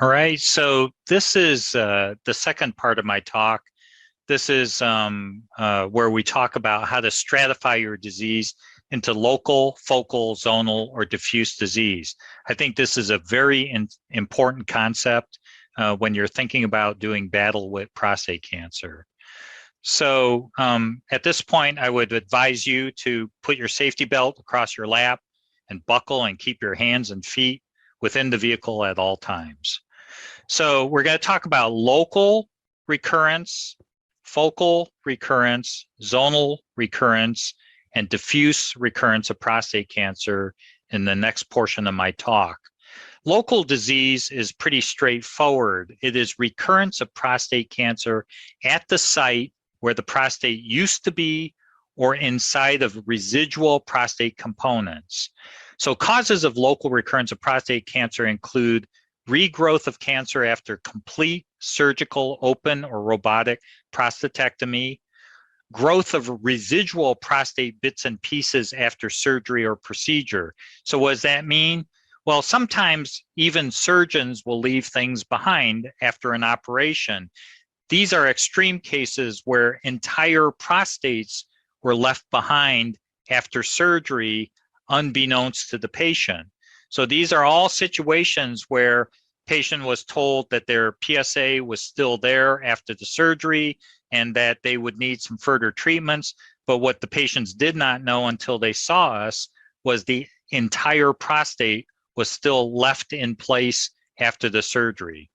All right, so this is the second part of my talk. This is where we talk about how to stratify your disease into local, focal, zonal, or diffuse disease. I think this is a very important concept when you're thinking about doing battle with prostate cancer. So at this point, I would advise you to put your safety belt across your lap and buckle and keep your hands and feet within the vehicle at all times. So we're going to talk about local recurrence, focal recurrence, zonal recurrence, and diffuse recurrence of prostate cancer in the next portion of my talk. Local disease is pretty straightforward. It is recurrence of prostate cancer at the site where the prostate used to be or inside of residual prostate components. So causes of local recurrence of prostate cancer include regrowth of cancer after complete surgical open or robotic prostatectomy, growth of residual prostate bits and pieces after surgery or procedure. So what does that mean? Well, sometimes even surgeons will leave things behind after an operation. These are extreme cases where entire prostates were left behind after surgery, unbeknownst to the patient. So these are all situations where patient was told that their PSA was still there after the surgery and that they would need some further treatments. But what the patients did not know until they saw us was the entire prostate was still left in place after the surgery.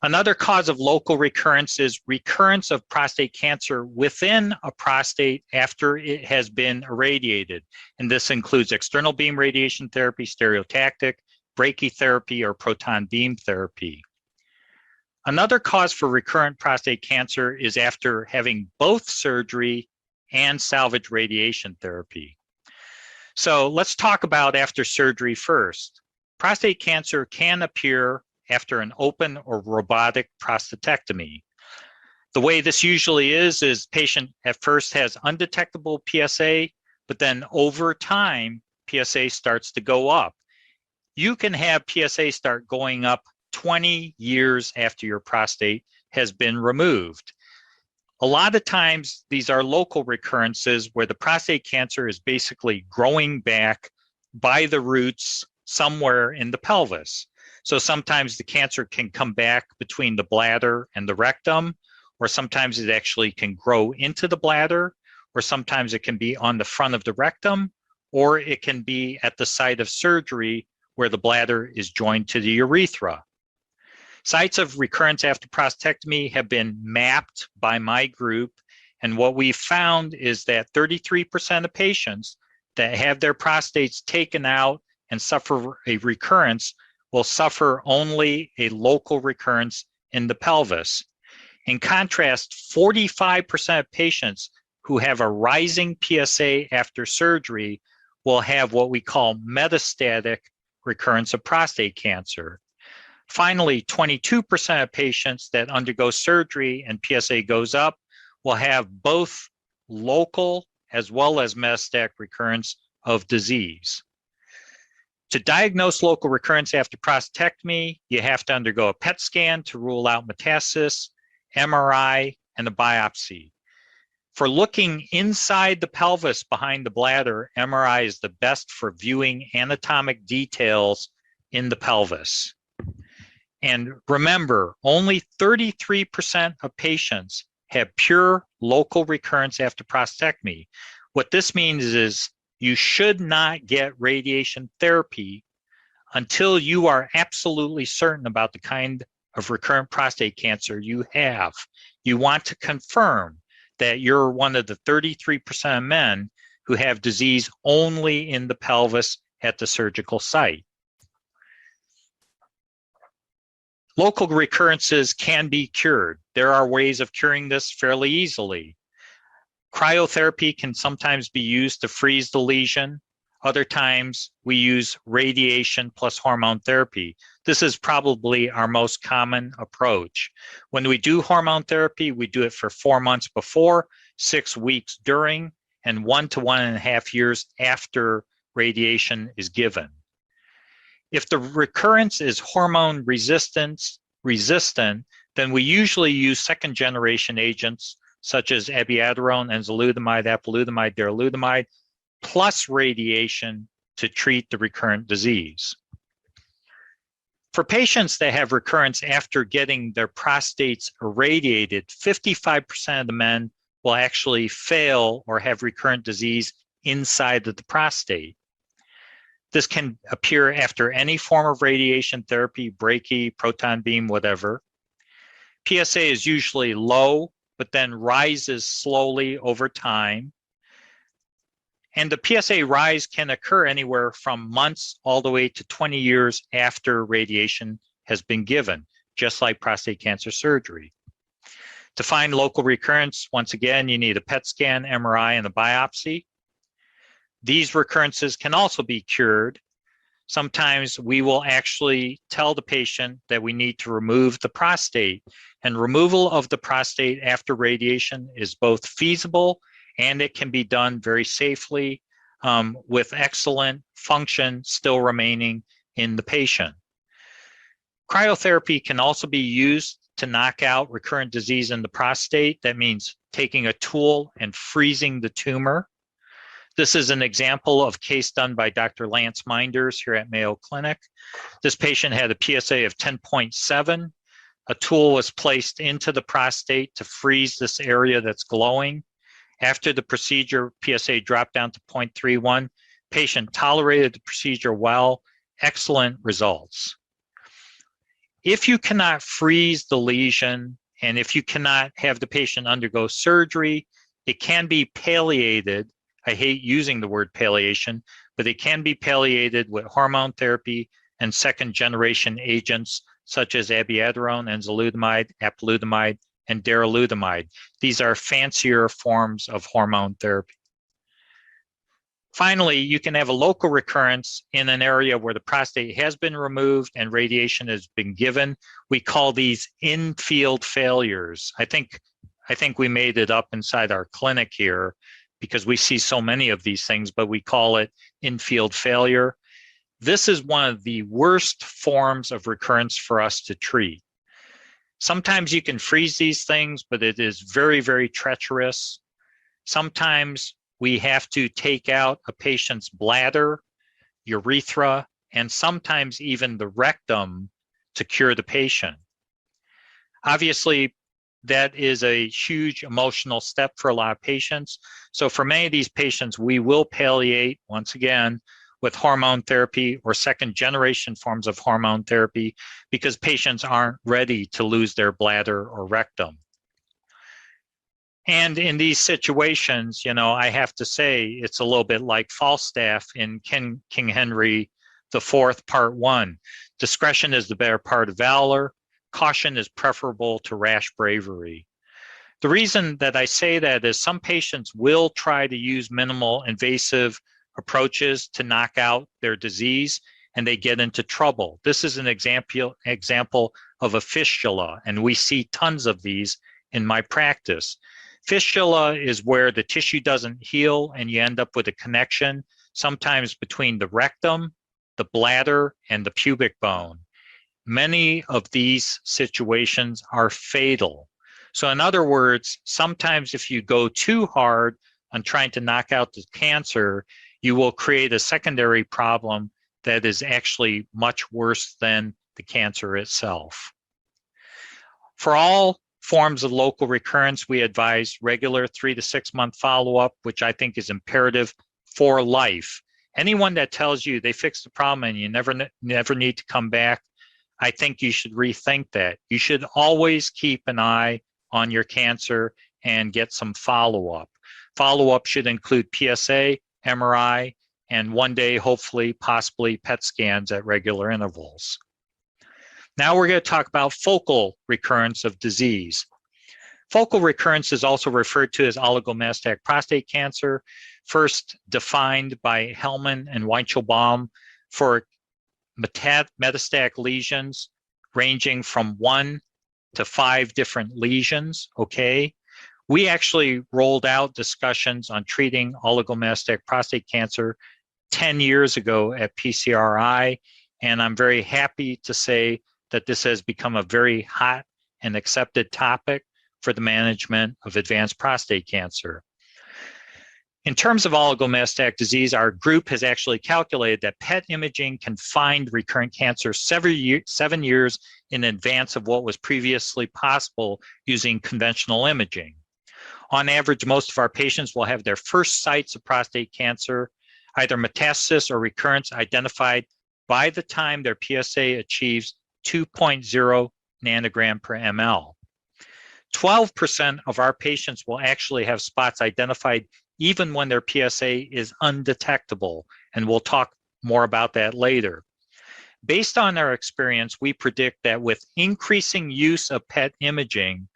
Another cause of local recurrence is recurrence of prostate cancer within a prostate after it has been irradiated. And this includes external beam radiation therapy, stereotactic, brachytherapy, or proton beam therapy. Another cause for recurrent prostate cancer is after having both surgery and salvage radiation therapy. So let's talk about after surgery first. Prostate cancer can appear after an open or robotic prostatectomy. The way this usually is patient at first has undetectable PSA, but then over time, PSA starts to go up. You can have PSA start going up 20 years after your prostate has been removed. A lot of times, these are local recurrences where the prostate cancer is basically growing back by the roots somewhere in the pelvis. So sometimes the cancer can come back between the bladder and the rectum, or sometimes it actually can grow into the bladder, or sometimes it can be on the front of the rectum, or it can be at the site of surgery where the bladder is joined to the urethra. Sites of recurrence after prostatectomy have been mapped by my group, and what we found is that 33% of patients that have their prostates taken out and suffer a recurrence will suffer only a local recurrence in the pelvis. In contrast, 45% of patients who have a rising PSA after surgery will have what we call metastatic recurrence of prostate cancer. Finally, 22% of patients that undergo surgery and PSA goes up will have both local as well as metastatic recurrence of disease. To diagnose local recurrence after prostatectomy, you have to undergo a PET scan to rule out metastasis, MRI, and a biopsy. For looking inside the pelvis behind the bladder, MRI is the best for viewing anatomic details in the pelvis. And remember, only 33% of patients have pure local recurrence after prostatectomy. What this means is you should not get radiation therapy until you are absolutely certain about the kind of recurrent prostate cancer you have. You want to confirm that you're one of the 33% of men who have disease only in the pelvis at the surgical site. Local recurrences can be cured. There are ways of curing this fairly easily. Cryotherapy can sometimes be used to freeze the lesion. Other times we use radiation plus hormone therapy. This is probably our most common approach. When we do hormone therapy, we do it for 4 months before, 6 weeks during, and 1 to 1.5 years after radiation is given. If the recurrence is hormone resistant, then we usually use second generation agents such as abiraterone, enzalutamide, apalutamide, darolutamide, plus radiation to treat the recurrent disease. For patients that have recurrence after getting their prostates irradiated, 55% of the men will actually fail or have recurrent disease inside of the prostate. This can appear after any form of radiation therapy, brachy, proton beam, whatever. PSA is usually low, but then rises slowly over time. And the PSA rise can occur anywhere from months all the way to 20 years after radiation has been given, just like prostate cancer surgery. To find local recurrence, once again, you need a PET scan, MRI, and a biopsy. These recurrences can also be cured. Sometimes we will actually tell the patient that we need to remove the prostate, and removal of the prostate after radiation is both feasible and it can be done very safely with excellent function still remaining in the patient. Cryotherapy can also be used to knock out recurrent disease in the prostate. That means taking a tool and freezing the tumor. This is an example of a case done by Dr. Lance Minders here at Mayo Clinic. This patient had a PSA of 10.7. A tool was placed into the prostate to freeze this area that's glowing. After the procedure, PSA dropped down to 0.31. Patient tolerated the procedure well, excellent results. If you cannot freeze the lesion, and if you cannot have the patient undergo surgery, it can be palliated. I hate using the word palliation, but it can be palliated with hormone therapy and second generation agents such as abiraterone, enzalutamide, apalutamide, and darolutamide. These are fancier forms of hormone therapy. Finally, you can have a local recurrence in an area where the prostate has been removed and radiation has been given. We call these in-field failures. I think we made it up inside our clinic here because we see so many of these things, but we call it in-field failure. This is one of the worst forms of recurrence for us to treat. Sometimes you can freeze these things, but it is very, very treacherous. Sometimes we have to take out a patient's bladder, urethra, and sometimes even the rectum to cure the patient. Obviously, that is a huge emotional step for a lot of patients. So for many of these patients, we will palliate, once again, with hormone therapy or second generation forms of hormone therapy because patients aren't ready to lose their bladder or rectum. And in these situations, you know, I have to say it's a little bit like Falstaff in King Henry IV, Part 1. Discretion is the better part of valor. Caution is preferable to rash bravery. The reason that I say that is some patients will try to use minimal invasive approaches to knock out their disease and they get into trouble. This is an example of a fistula, and we see tons of these in my practice. Fistula is where the tissue doesn't heal and you end up with a connection, sometimes between the rectum, the bladder, and the pubic bone. Many of these situations are fatal. So in other words, sometimes if you go too hard on trying to knock out the cancer, you will create a secondary problem that is actually much worse than the cancer itself. For all forms of local recurrence, we advise regular 3 to 6 month follow-up, which I think is imperative for life. Anyone that tells you they fixed the problem and you never need to come back, I think you should rethink that. You should always keep an eye on your cancer and get some follow-up. Follow-up should include PSA, MRI, and one day, hopefully, possibly PET scans at regular intervals. Now we're going to talk about focal recurrence of disease. Focal recurrence is also referred to as oligometastatic prostate cancer, first defined by Hellman and Weichelbaum for metastatic lesions ranging from 1 to 5 different lesions, okay? We actually rolled out discussions on treating oligometastatic prostate cancer 10 years ago at PCRI, And I'm very happy to say that this has become a very hot and accepted topic for the management of advanced prostate cancer. In terms of oligometastatic disease, our group has actually calculated that PET imaging can find recurrent cancer 7 years in advance of what was previously possible using conventional imaging. On average, most of our patients will have their first sites of prostate cancer, either metastasis or recurrence, identified by the time their PSA achieves 2.0 nanogram per ml. 12% of our patients will actually have spots identified even when their PSA is undetectable, and we'll talk more about that later. Based on our experience, we predict that with increasing use of PET imaging,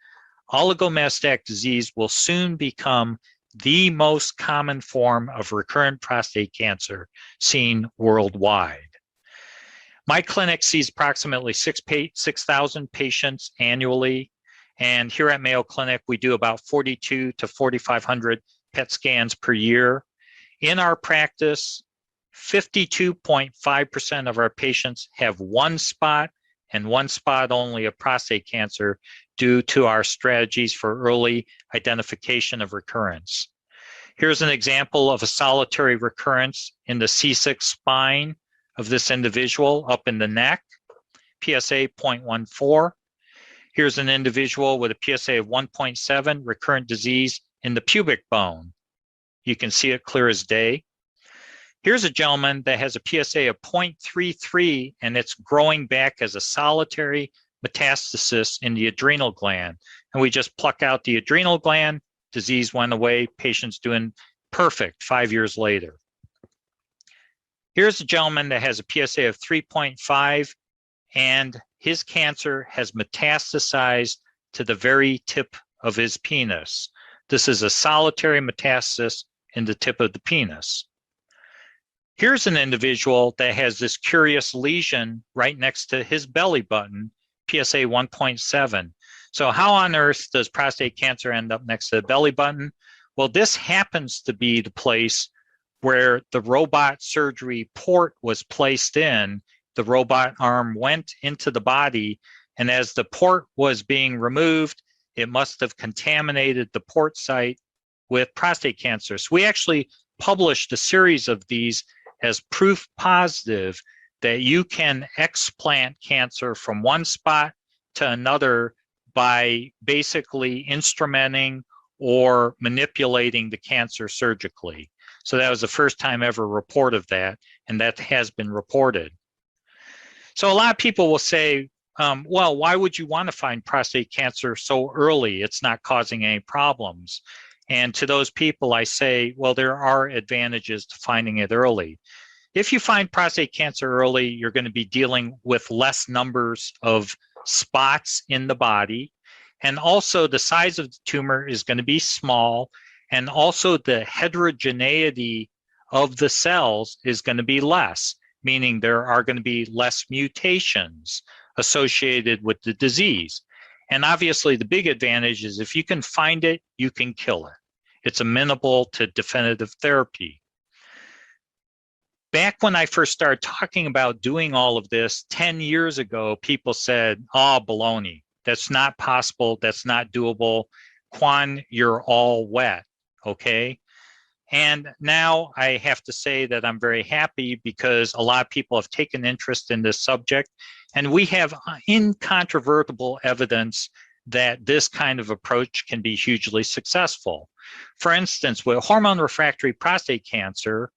oligometastatic disease will soon become the most common form of recurrent prostate cancer seen worldwide. My clinic sees approximately 6,000 patients annually, and here at Mayo Clinic, we do about 42 to 4,500 PET scans per year. In our practice, 52.5% of our patients have one spot and one spot only of prostate cancer due to our strategies for early identification of recurrence. Here's an example of a solitary recurrence in the C6 spine of this individual up in the neck, PSA 0.14. Here's an individual with a PSA of 1.7, recurrent disease in the pubic bone. You can see it clear as day. Here's a gentleman that has a PSA of 0.33, and it's growing back as a solitary metastasis in the adrenal gland. And we just pluck out the adrenal gland, disease went away, patient's doing perfect 5 years later. Here's a gentleman that has a PSA of 3.5, and his cancer has metastasized to the very tip of his penis. This is a solitary metastasis in the tip of the penis. Here's an individual that has this curious lesion right next to his belly button, PSA 1.7. So how on earth does prostate cancer end up next to the belly button? Well, this happens to be the place where the robot surgery port was placed in. The robot arm went into the body, and as the port was being removed, it must have contaminated the port site with prostate cancer. So we actually published a series of these as proof positive that you can explant cancer from one spot to another by basically instrumenting or manipulating the cancer surgically. So that was the first time ever report of that, and that has been reported. So a lot of people will say, well, why would you want to find prostate cancer so early? It's not causing any problems. And to those people, I say, well, there are advantages to finding it early. If you find prostate cancer early, you're going to be dealing with less numbers of spots in the body. And also the size of the tumor is going to be small. And also the heterogeneity of the cells is going to be less, meaning there are going to be less mutations associated with the disease. And obviously the big advantage is if you can find it, you can kill it. It's amenable to definitive therapy. Back when I first started talking about doing all of this 10 years ago, people said, oh, baloney, that's not possible, that's not doable. Kwon, you're all wet, okay? And now I have to say that I'm very happy because a lot of people have taken interest in this subject, and we have incontrovertible evidence that this kind of approach can be hugely successful. For instance, with hormone refractory prostate cancer,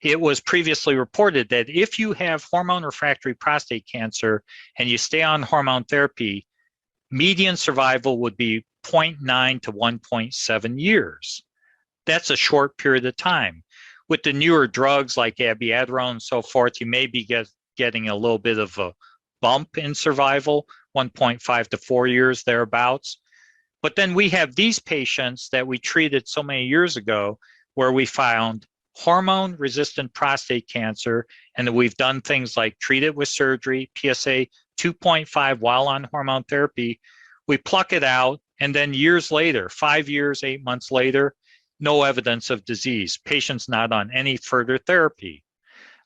it was previously reported that if you have hormone refractory prostate cancer and you stay on hormone therapy, median survival would be 0.9 to 1.7 years. That's a short period of time. With the newer drugs like abiraterone and so forth, you may be getting a little bit of a bump in survival, 1.5 to 4 years thereabouts. But then we have these patients that we treated so many years ago where we found hormone-resistant prostate cancer, and that we've done things like treat it with surgery, PSA 2.5 while on hormone therapy. We pluck it out, and then years later, 5 years, 8 months later, no evidence of disease. Patients not on any further therapy.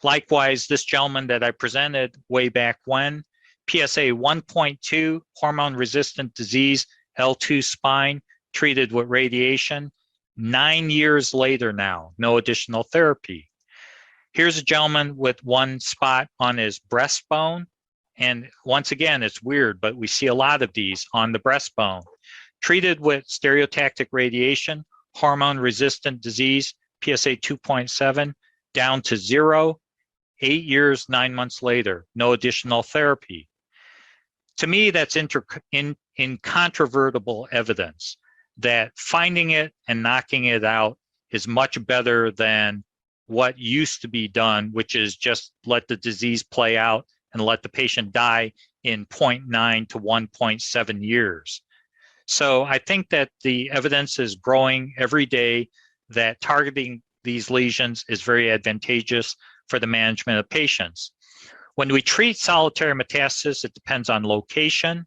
Likewise, this gentleman that I presented way back when, PSA 1.2, hormone-resistant disease, L2 spine, treated with radiation. 9 years later now, no additional therapy. Here's a gentleman with one spot on his breastbone. And once again, it's weird, but we see a lot of these on the breastbone. Treated with stereotactic radiation, hormone-resistant disease, PSA 2.7, down to 0. 8 years, 9 months later, no additional therapy. To me, that's incontrovertible evidence that finding it and knocking it out is much better than what used to be done, which is just let the disease play out and let the patient die in 0.9 to 1.7 years. So I think that the evidence is growing every day that targeting these lesions is very advantageous for the management of patients. When we treat solitary metastasis, it depends on location.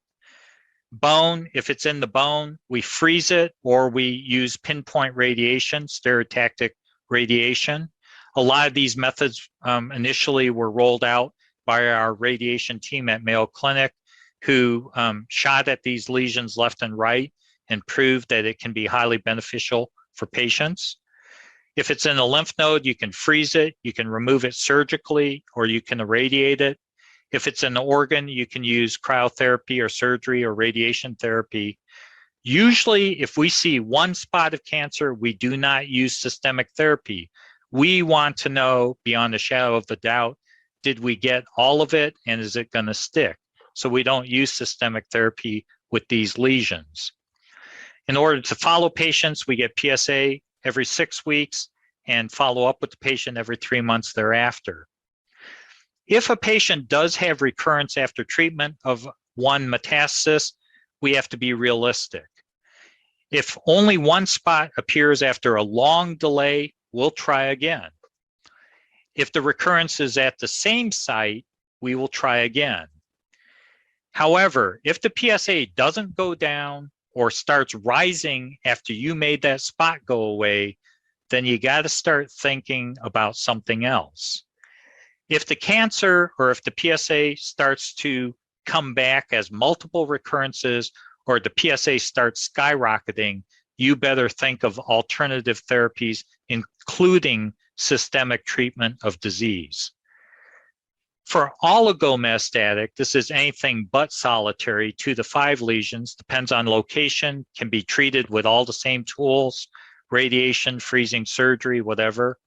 Bone, if it's in the bone, we freeze it or we use pinpoint radiation, stereotactic radiation. A lot of these methods initially were rolled out by our radiation team at Mayo Clinic, who shot at these lesions left and right and proved that it can be highly beneficial for patients. If it's in a lymph node, you can freeze it, you can remove it surgically, or you can irradiate it. If it's an organ, you can use cryotherapy or surgery or radiation therapy. Usually, if we see one spot of cancer, we do not use systemic therapy. We want to know, beyond a shadow of a doubt, did we get all of it and is it going to stick? So we don't use systemic therapy with these lesions. In order to follow patients, we get PSA every 6 weeks and follow up with the patient every 3 months thereafter. If a patient does have recurrence after treatment of one metastasis, we have to be realistic. If only one spot appears after a long delay, we'll try again. If the recurrence is at the same site, we will try again. However, if the PSA doesn't go down or starts rising after you made that spot go away, then you got to start thinking about something else. If the cancer or if the PSA starts to come back as multiple recurrences or the PSA starts skyrocketing, you better think of alternative therapies, including systemic treatment of disease. For oligometastatic, this is anything but solitary, 2 to 5 lesions, depends on location, can be treated with all the same tools, radiation, freezing, surgery, whatever.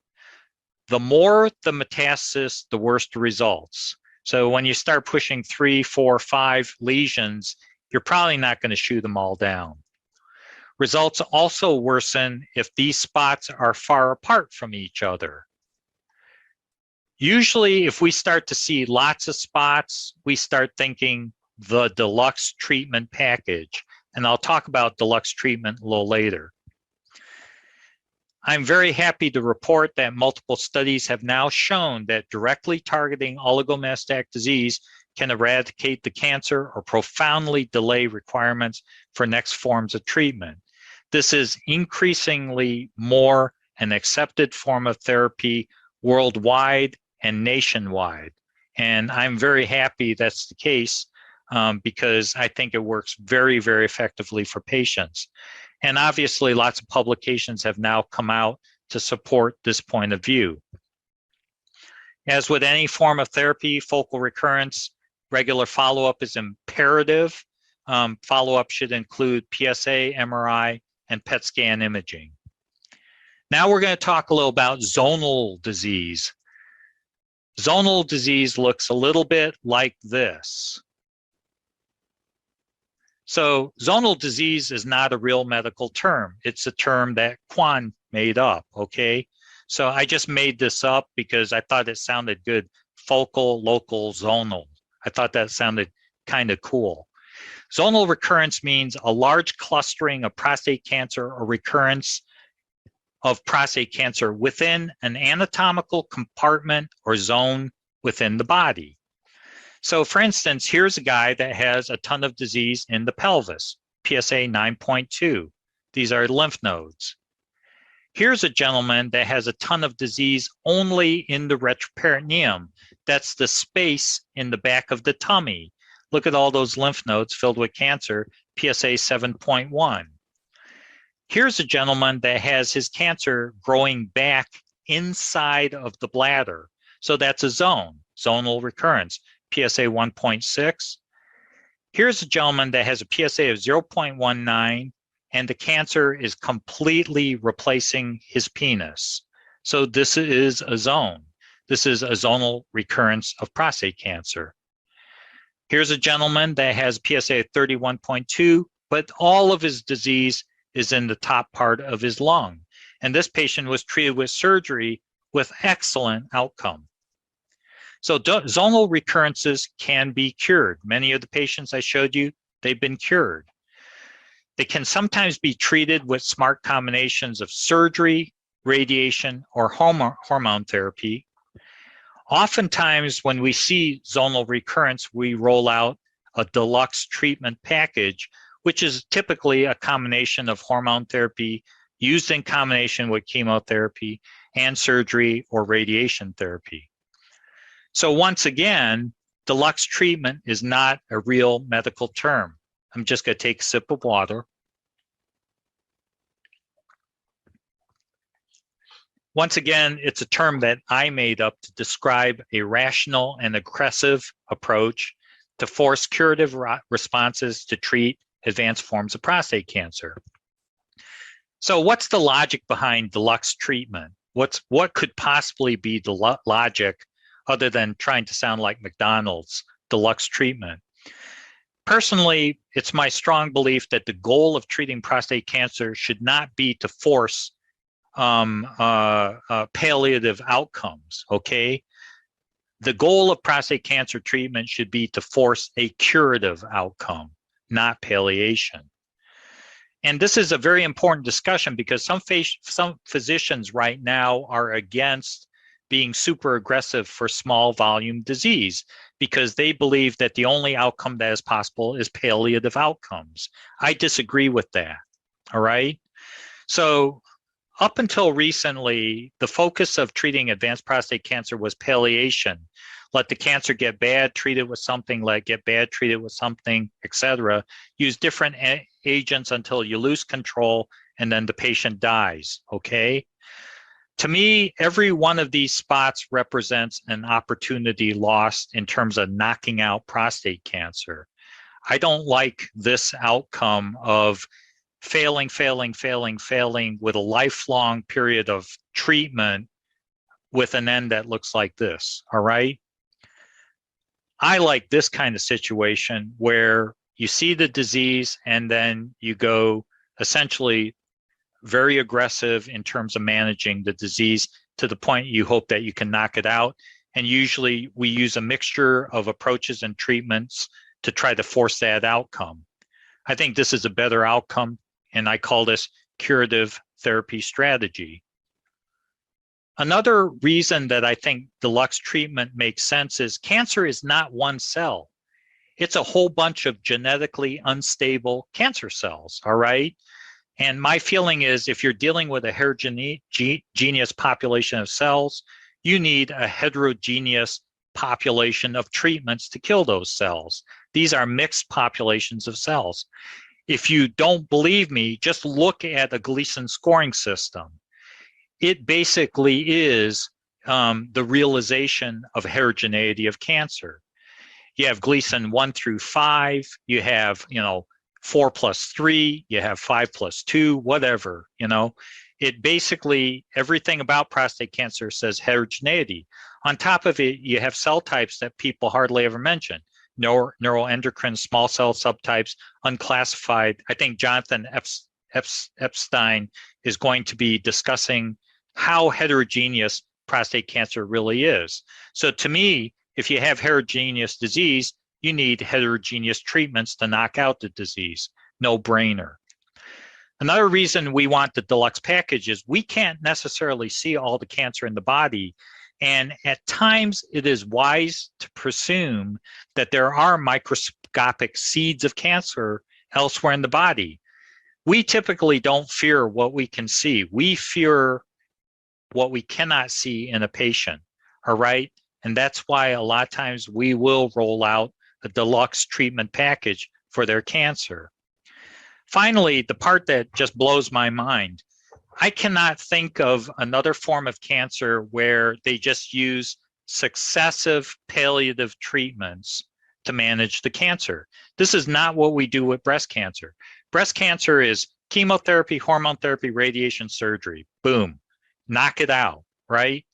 The more the metastasis, the worse the results. So when you start pushing 3, 4, 5 lesions, you're probably not going to shoot them all down. Results also worsen if these spots are far apart from each other. Usually, if we start to see lots of spots, we start thinking the deluxe treatment package. And I'll talk about deluxe treatment a little later. I'm very happy to report that multiple studies have now shown that directly targeting oligometastatic disease can eradicate the cancer or profoundly delay requirements for next forms of treatment. This is increasingly more an accepted form of therapy worldwide and nationwide. And I'm very happy that's the case because I think it works very, very effectively for patients. And obviously, lots of publications have now come out to support this point of view. As with any form of therapy, focal recurrence, regular follow-up is imperative. Follow-up should include PSA, MRI, and PET scan imaging. Now we're going to talk a little about zonal disease. Zonal disease looks a little bit like this. So zonal disease is not a real medical term. It's a term that Kwon made up, okay? So I just made this up because I thought it sounded good. Focal, local, zonal. I thought that sounded kind of cool. Zonal recurrence means a large clustering of prostate cancer or recurrence of prostate cancer within an anatomical compartment or zone within the body. So for instance, here's a guy that has a ton of disease in the pelvis, PSA 9.2. These are lymph nodes. Here's a gentleman that has a ton of disease only in the retroperitoneum. That's the space in the back of the tummy. Look at all those lymph nodes filled with cancer, PSA 7.1. Here's a gentleman that has his cancer growing back inside of the bladder. So that's a zonal recurrence, PSA 1.6. Here's a gentleman that has a PSA of 0.19, and the cancer is completely replacing his penis. So this is a zone. This is a zonal recurrence of prostate cancer. Here's a gentleman that has PSA of 31.2, but all of his disease is in the top part of his lung. And this patient was treated with surgery with excellent outcome. So zonal recurrences can be cured. Many of the patients I showed you, they've been cured. They can sometimes be treated with smart combinations of surgery, radiation, or hormone therapy. Oftentimes, when we see zonal recurrence, we roll out a deluxe treatment package, which is typically a combination of hormone therapy used in combination with chemotherapy and surgery or radiation therapy. So once again, deluxe treatment is not a real medical term. I'm just going to take a sip of water. Once again, it's a term that I made up to describe a rational and aggressive approach to force curative responses to treat advanced forms of prostate cancer. So what's the logic behind deluxe treatment? What could possibly be the logic other than trying to sound like McDonald's, deluxe treatment? Personally, it's my strong belief that the goal of treating prostate cancer should not be to force palliative outcomes, okay? The goal of prostate cancer treatment should be to force a curative outcome, not palliation. And this is a very important discussion because some physicians right now are against being super aggressive for small volume disease because they believe that the only outcome that is possible is palliative outcomes. I disagree with that, all right? So up until recently, the focus of treating advanced prostate cancer was palliation. Let the cancer get bad, treat it with something, let it get bad, treat it with something, etc. Use different agents until you lose control and then the patient dies, okay? To me, every one of these spots represents an opportunity lost in terms of knocking out prostate cancer. I don't like this outcome of failing with a lifelong period of treatment with an end that looks like this, all right? I like this kind of situation where you see the disease and then you go essentially very aggressive in terms of managing the disease to the point you hope that you can knock it out. And usually we use a mixture of approaches and treatments to try to force that outcome. I think this is a better outcome, and I call this curative therapy strategy. Another reason that I think deluxe treatment makes sense is cancer is not one cell. It's a whole bunch of genetically unstable cancer cells, all right? And my feeling is if you're dealing with a heterogeneous population of cells, you need a heterogeneous population of treatments to kill those cells. These are mixed populations of cells. If you don't believe me, just look at a Gleason scoring system. It basically is the realization of heterogeneity of cancer. You have Gleason 1 through 5, you have, 4 plus 3, you have 5 plus 2, whatever, It basically, everything about prostate cancer says heterogeneity. On top of it, you have cell types that people hardly ever mention. Neuroendocrine small cell subtypes, unclassified. I think Jonathan Epstein is going to be discussing how heterogeneous prostate cancer really is. So to me, if you have heterogeneous disease, you need heterogeneous treatments to knock out the disease. No brainer. Another reason we want the deluxe package is we can't necessarily see all the cancer in the body. And at times it is wise to presume that there are microscopic seeds of cancer elsewhere in the body. We typically don't fear what we can see. We fear what we cannot see in a patient, all right? And that's why a lot of times we will roll out a deluxe treatment package for their cancer. Finally, the part that just blows my mind, I cannot think of another form of cancer where they just use successive palliative treatments to manage the cancer. This is not what we do with breast cancer. Breast cancer is chemotherapy, hormone therapy, radiation, surgery. Boom, knock it out, right?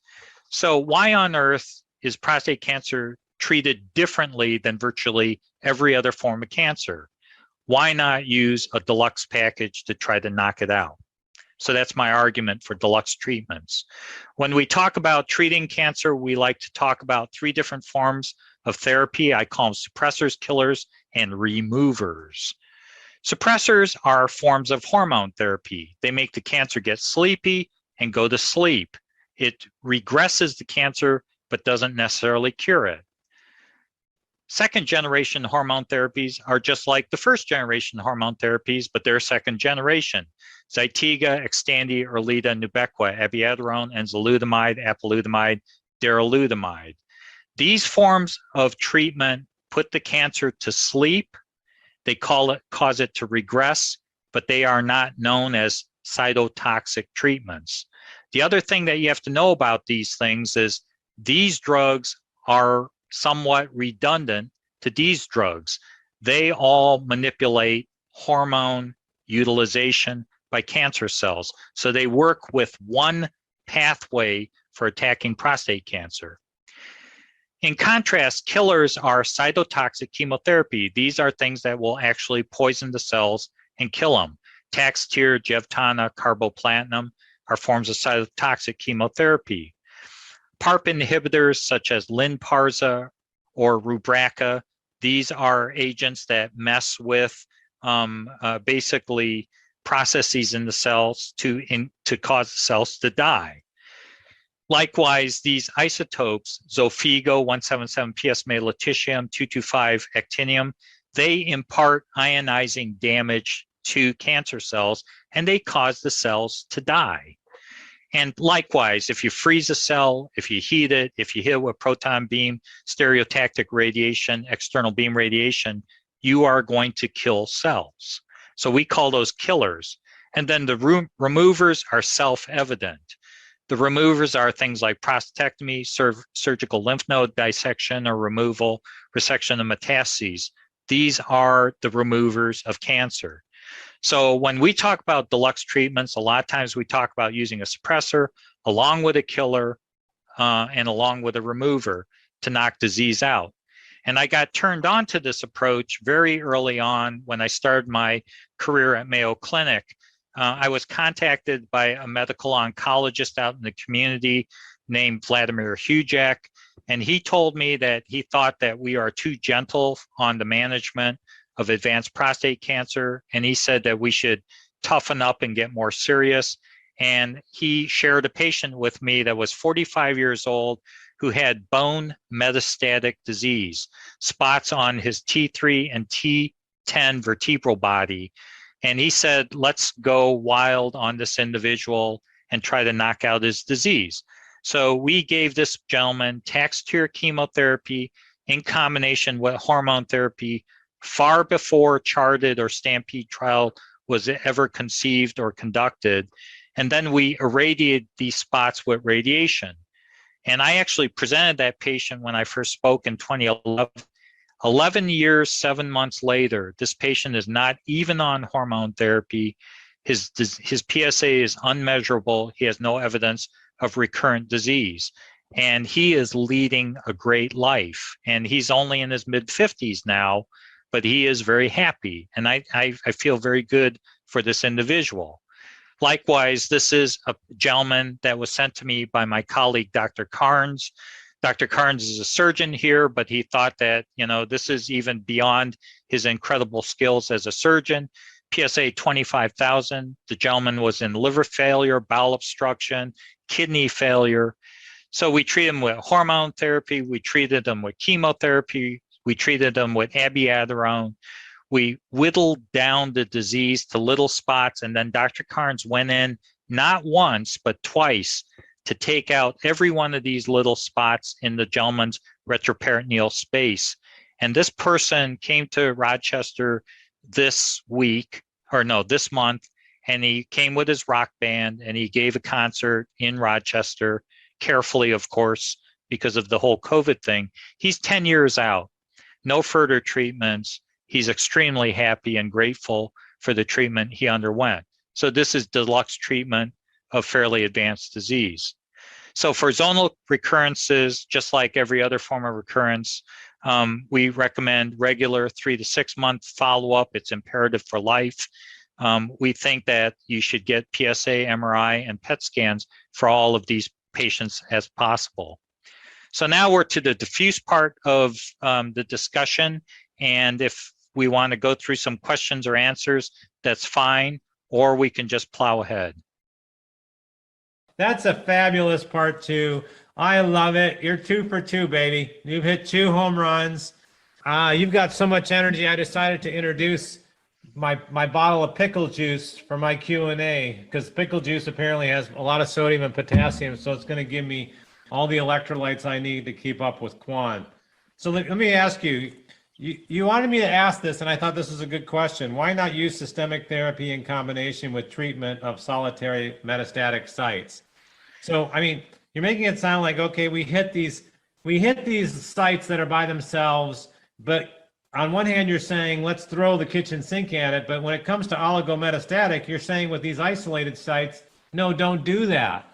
So why on earth is prostate cancer treated differently than virtually every other form of cancer? Why not use a deluxe package to try to knock it out? So that's my argument for deluxe treatments. When we talk about treating cancer, we like to talk about three different forms of therapy. I call them suppressors, killers, and removers. Suppressors are forms of hormone therapy. They make the cancer get sleepy and go to sleep. It regresses the cancer, but doesn't necessarily cure it. Second generation hormone therapies are just like the first generation hormone therapies, but they're second generation. Zytiga, Xtandi, Erleada, Nubeqa, abiraterone, enzalutamide, apalutamide, darolutamide. These forms of treatment put the cancer to sleep. They cause it to regress, but they are not known as cytotoxic treatments. The other thing that you have to know about these things is these drugs are somewhat redundant to these drugs. They all manipulate hormone utilization by cancer cells. So they work with one pathway for attacking prostate cancer. In contrast, killers are cytotoxic chemotherapy. These are things that will actually poison the cells and kill them. Taxotere, Jevtana, carboplatinum are forms of cytotoxic chemotherapy. PARP inhibitors such as Lynparza or Rubraca, these are agents that mess with basically processes in the cells to cause the cells to die. Likewise, these isotopes, Xofigo, 177, PSMA, lutetium, 225, actinium, they impart ionizing damage to cancer cells and they cause the cells to die. And likewise, if you freeze a cell, if you heat it, if you hit it with proton beam, stereotactic radiation, external beam radiation, you are going to kill cells. So we call those killers. And then the removers are self-evident. The removers are things like prostatectomy, surgical lymph node dissection or removal, resection of metastases. These are the removers of cancer. So when we talk about deluxe treatments, a lot of times we talk about using a suppressor along with a killer and along with a remover to knock disease out. And I got turned on to this approach very early on when I started my career at Mayo Clinic. I was contacted by a medical oncologist out in the community named Vladimir Hujek, and he told me that he thought that we are too gentle on the management of advanced prostate cancer, and he said that we should toughen up and get more serious. And he shared a patient with me that was 45 years old who had bone metastatic disease, spots on his T3 and T10 vertebral body. And he said, let's go wild on this individual and try to knock out his disease. So we gave this gentleman Taxotere chemotherapy in combination with hormone therapy far before CHAARTED or STAMPEDE trial was ever conceived or conducted. And then we irradiated these spots with radiation. And I actually presented that patient when I first spoke in 2011. 11 years, 7 months later, this patient is not even on hormone therapy. His PSA is unmeasurable. He has no evidence of recurrent disease. And he is leading a great life. And he's only in his mid-50s now, but he is very happy. And I feel very good for this individual. Likewise, this is a gentleman that was sent to me by my colleague, Dr. Carnes. Dr. Carnes is a surgeon here, but he thought that, this is even beyond his incredible skills as a surgeon. PSA 25,000. The gentleman was in liver failure, bowel obstruction, kidney failure. So we treated him with hormone therapy. We treated him with chemotherapy. We treated him with abiraterone. We whittled down the disease to little spots, and then Dr. Carnes went in not once, but twice to take out every one of these little spots in the gentleman's retroperitoneal space. And this person came to Rochester this month, and he came with his rock band and he gave a concert in Rochester, carefully, of course, because of the whole COVID thing. He's 10 years out, no further treatments. He's extremely happy and grateful for the treatment he underwent. So this is deluxe treatment of fairly advanced disease. So for zonal recurrences, just like every other form of recurrence, we recommend regular 3 to 6 month follow-up. It's imperative for life. We think that you should get PSA, MRI, and PET scans for all of these patients as possible. So now we're to the diffuse part of the discussion. And if we want to go through some questions or answers, that's fine, or we can just plow ahead. That's a fabulous part 2. I love it. You're 2 for 2, baby. You've hit 2 home runs. You've got so much energy. I decided to introduce my bottle of pickle juice for my Q&A, because pickle juice apparently has a lot of sodium and potassium, so it's going to give me all the electrolytes I need to keep up with Kwon. So let me ask you, you wanted me to ask this, and I thought this was a good question. Why not use systemic therapy in combination with treatment of solitary metastatic sites? So, I mean, you're making it sound like, okay, we hit these sites that are by themselves, but on one hand, you're saying, let's throw the kitchen sink at it. But when it comes to oligometastatic, you're saying with these isolated sites, no, don't do that.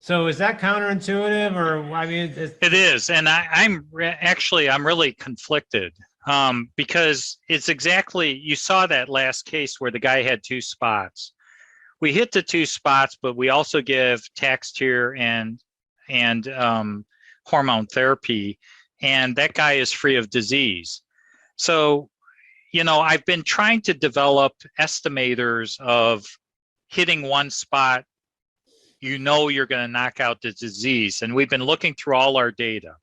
So is that counterintuitive, or I mean, it is, and I'm really conflicted because it's exactly, you saw that last case where the guy had 2 spots. We hit the 2 spots, but we also give Taxotere and hormone therapy, and that guy is free of disease. So, you know, I've been trying to develop estimators of hitting one spot, you know you're going to knock out the disease. And we've been looking through all our data.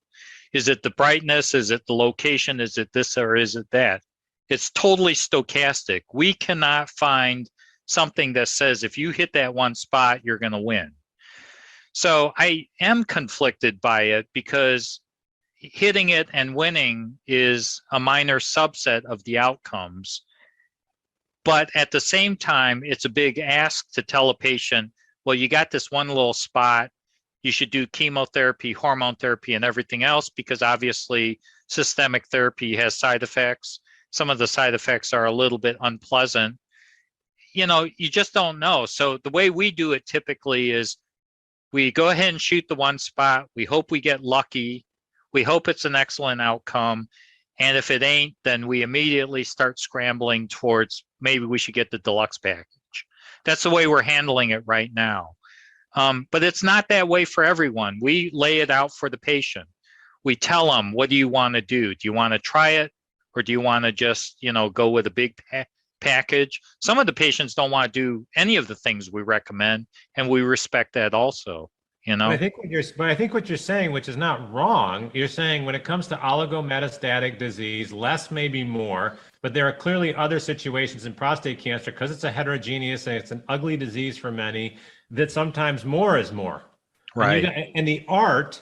Is it the brightness? Is it the location? Is it this or is it that? It's totally stochastic. We cannot find something that says if you hit that one spot, you're going to win. So I am conflicted by it because hitting it and winning is a minor subset of the outcomes. But at the same time, it's a big ask to tell a patient, well, you got this one little spot, you should do chemotherapy, hormone therapy, and everything else, because obviously systemic therapy has side effects. Some of the side effects are a little bit unpleasant. You know, you just don't know. So the way we do it typically is we go ahead and shoot the one spot. We hope we get lucky. We hope it's an excellent outcome. And if it ain't, then we immediately start scrambling towards maybe we should get the deluxe package. That's the way we're handling it right now. But it's not that way for everyone. We lay it out for the patient. We tell them, what do you want to do? Do you want to try it? Or do you want to just, you know, go with a big package? Some of the patients don't want to do any of the things we recommend, and we respect that also. You know, but I think what you're saying, which is not wrong, you're saying when it comes to oligometastatic disease, less may be more, but there are clearly other situations in prostate cancer, because it's a heterogeneous, it's an ugly disease for many, that sometimes more is more. Right. And the art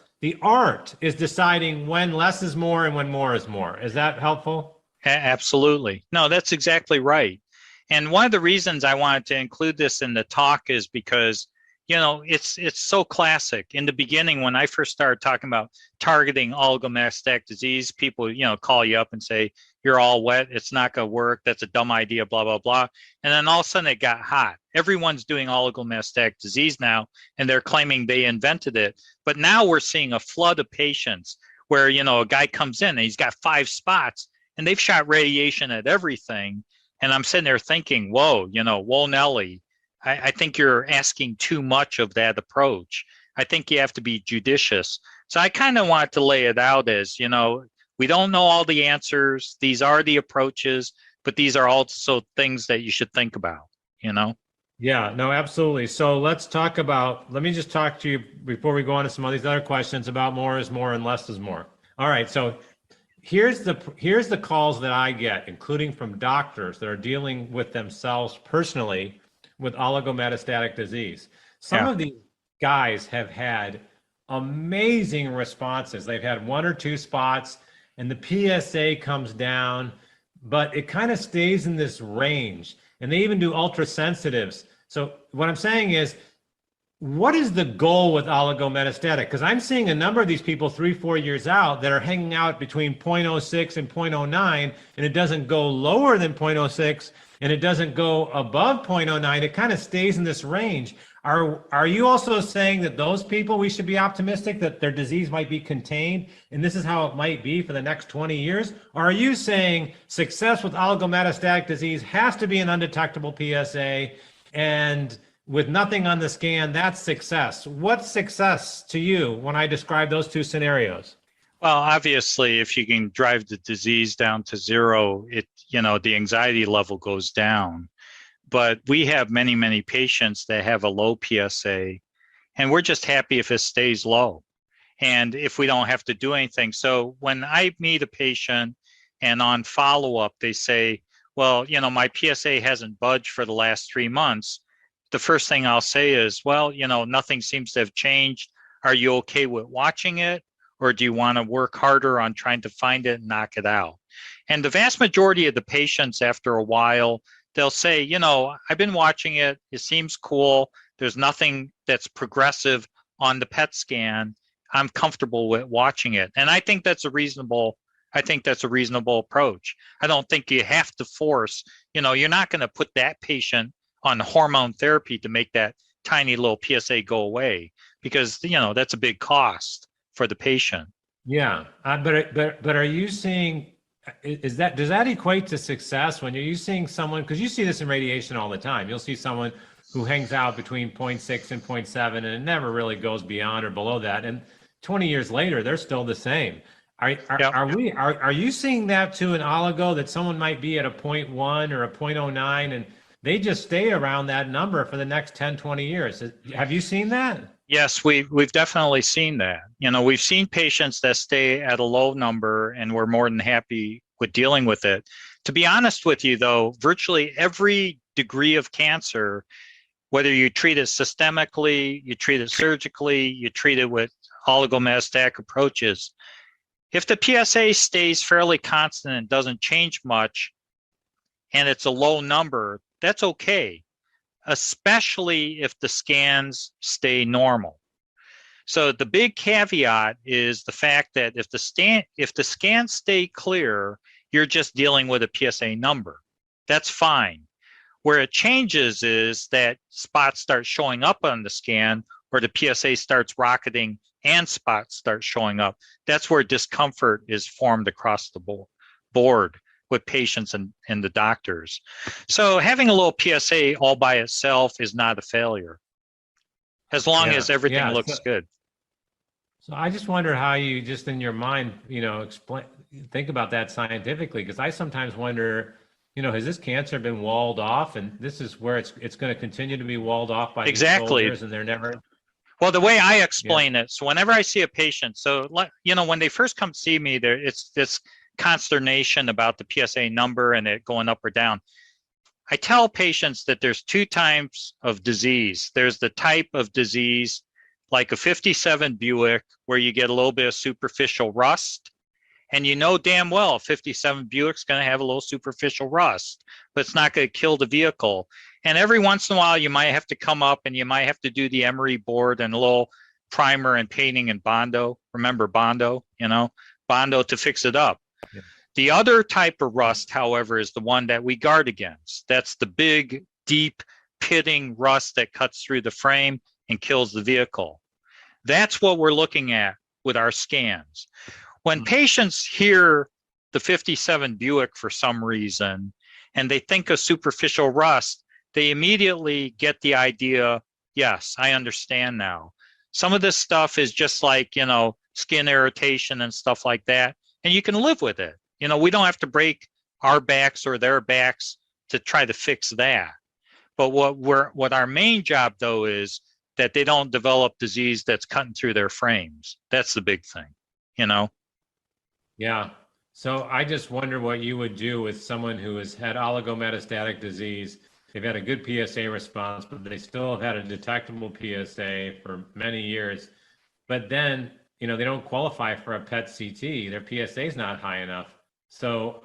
is deciding when less is more and when more is more. Is that helpful? Absolutely. No, that's exactly right. And one of the reasons I wanted to include this in the talk is because, you know, it's so classic. In the beginning, when I first started talking about targeting oligometastatic disease, people, you know, call you up and say, you're all wet, it's not going to work, that's a dumb idea, blah, blah, blah. And then all of a sudden it got hot. Everyone's doing oligometastatic disease now, and they're claiming they invented it. But now we're seeing a flood of patients where, you know, a guy comes in and he's got 5 spots and they've shot radiation at everything. And I'm sitting there thinking, whoa, you know, whoa, Nelly, I think you're asking too much of that approach. I think you have to be judicious. So I kind of want to lay it out as, you know, we don't know all the answers. These are the approaches, but these are also things that you should think about, you know? Yeah, no, absolutely. So let me just talk to you before we go on to some of these other questions about more is more and less is more. All right. So here's the calls that I get, including from doctors that are dealing with themselves personally with oligometastatic disease. Some Yeah. of these guys have had amazing responses. They've had one or two spots, and the PSA comes down, but it kind of stays in this range. And they even do ultrasensitives. So what I'm saying is, what is the goal with oligometastatic? Because I'm seeing a number of these people 3-4 years out that are hanging out between 0.06 and 0.09, and it doesn't go lower than 0.06 and it doesn't go above 0.09. It kind of stays in this range. Are you also saying that those people, we should be optimistic that their disease might be contained and this is how it might be for the next 20 years? Or are you saying success with oligometastatic disease has to be an undetectable PSA, and with nothing on the scan, that's success? What's success to you when I describe those two scenarios? Well, obviously, if you can drive the disease down to zero, the anxiety level goes down. But we have many, many patients that have a low PSA, and we're just happy if it stays low and if we don't have to do anything. So when I meet a patient and on follow-up, they say, well, my PSA hasn't budged for the last 3 months. The first thing I'll say is, well, nothing seems to have changed. Are you okay with watching it? Or do you want to work harder on trying to find it and knock it out? And the vast majority of the patients, after a while, they'll say, I've been watching it. It seems cool. There's nothing that's progressive on the PET scan. I'm comfortable with watching it. And I think that's a reasonable approach. I don't think you have to force, you're not going to put that patient on hormone therapy to make that tiny little PSA go away, because that's a big cost for the patient. Yeah, but are you seeing, does that equate to success when you're seeing someone, because you see this in radiation all the time? You'll see someone who hangs out between 0.6 and 0.7, and it never really goes beyond or below that, and 20 years later they're still the same. Are you seeing that to an oligo, that someone might be at a 0.1 or a 0.09 and they just stay around that number for the next 10, 20 years? Have you seen that? Yes, we've definitely seen that. We've seen patients that stay at a low number, and we're more than happy with dealing with it. To be honest with you, though, virtually every degree of cancer, whether you treat it systemically, you treat it surgically, you treat it with oligometastatic approaches, if the PSA stays fairly constant and doesn't change much, and it's a low number, that's okay, especially if the scans stay normal. So the big caveat is the fact that if the scans stay clear, you're just dealing with a PSA number. That's fine. Where it changes is that spots start showing up on the scan, or the PSA starts rocketing and spots start showing up. That's where discomfort is formed across the board with patients and the doctors. So having a little PSA all by itself is not a failure, as long as everything looks good. So I just wonder how you, just in your mind, think about that scientifically, because I sometimes wonder, has this cancer been walled off, and this is where it's going to continue to be walled off by these soldiers, and they're never. Well, the way I explain it, so whenever I see a patient, so when they first come see me, it's this consternation about the PSA number and it going up or down. I tell patients that there's two types of disease. There's the type of disease like a 57 Buick, where you get a little bit of superficial rust, and damn well 57 Buick's going to have a little superficial rust, but it's not going to kill the vehicle. And every once in a while you might have to come up and you might have to do the emery board and a little primer and painting and Bondo. Remember Bondo, Bondo to fix it up. Yeah. The other type of rust, however, is the one that we guard against. That's the big, deep, pitting rust that cuts through the frame and kills the vehicle. That's what we're looking at with our scans. When patients hear the 57 Buick for some reason, and they think of superficial rust, they immediately get the idea, yes, I understand now. Some of this stuff is just like, skin irritation and stuff like that, and you can live with it. We don't have to break our backs or their backs to try to fix that. But what our main job, though, is that they don't develop disease that's cutting through their frames. That's the big thing, Yeah. So I just wonder what you would do with someone who has had oligometastatic disease. They've had a good PSA response, but they still have had a detectable PSA for many years. But then, they don't qualify for a PET CT. Their PSA is not high enough. So,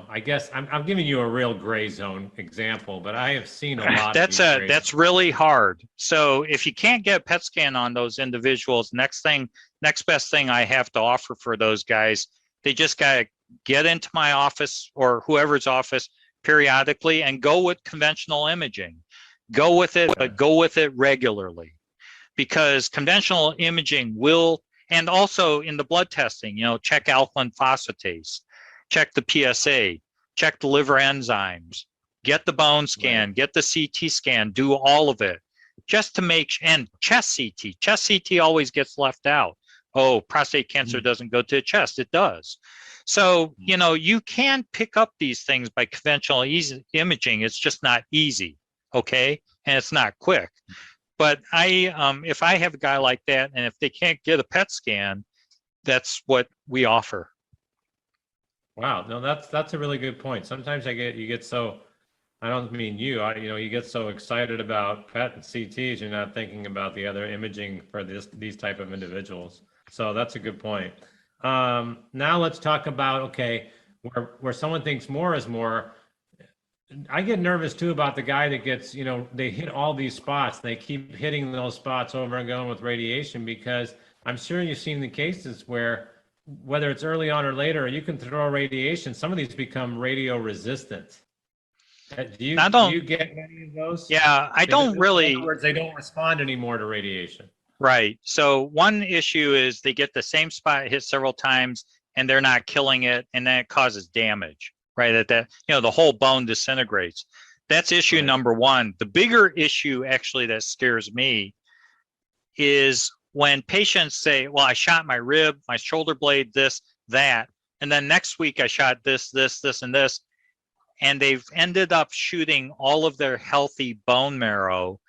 I guess I'm giving you a real gray zone example, but I have seen a lot of these gray That's zones. really hard. So if you can't get a PET scan on those individuals, next best thing I have to offer for those guys, they just got to get into my office or whoever's office periodically and go with conventional imaging. Go with it, but go with it regularly, because conventional imaging will, and also in the blood testing, check alkaline phosphatase, check the PSA, check the liver enzymes, get the bone scan, get the CT scan, do all of it just to make, and chest CT always gets left out. Oh, prostate cancer doesn't go to the chest. It does. So, you can pick up these things by conventional imaging. It's just not easy. Okay. And it's not quick. But if I have a guy like that, and if they can't get a PET scan, that's what we offer. Wow, no, that's a really good point. Sometimes you get so, I don't mean you get so excited about PET and CTs, you're not thinking about the other imaging for these type of individuals. So that's a good point. Now let's talk about, okay, where someone thinks more is more. I get nervous too about the guy that gets, they hit all these spots. They keep hitting those spots over and going with radiation, because I'm sure you've seen the cases where, whether it's early on or later, you can throw radiation. Some of these become radio resistant. Do you get many of those? Yeah, I don't really. In other words, they don't respond anymore to radiation. Right. So one issue is they get the same spot hit several times and they're not killing it, and then it causes damage. Right. At that, the whole bone disintegrates. That's issue number one. The bigger issue actually that scares me is when patients say, well, I shot my rib, my shoulder blade, this, that, and then next week I shot this, and this, and they've ended up shooting all of their healthy bone marrow,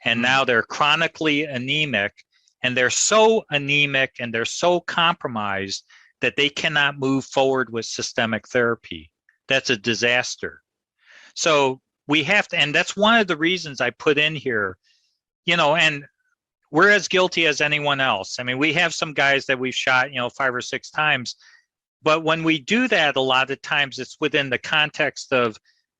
and now they're chronically anemic, and they're so anemic and they're so compromised that they cannot move forward with systemic therapy. That's a disaster. So we have to, and that's one of the reasons I put in here, and we're as guilty as anyone else. I mean, we have some guys that we've shot, 5 or 6 times, but when we do that, a lot of times it's within the context of,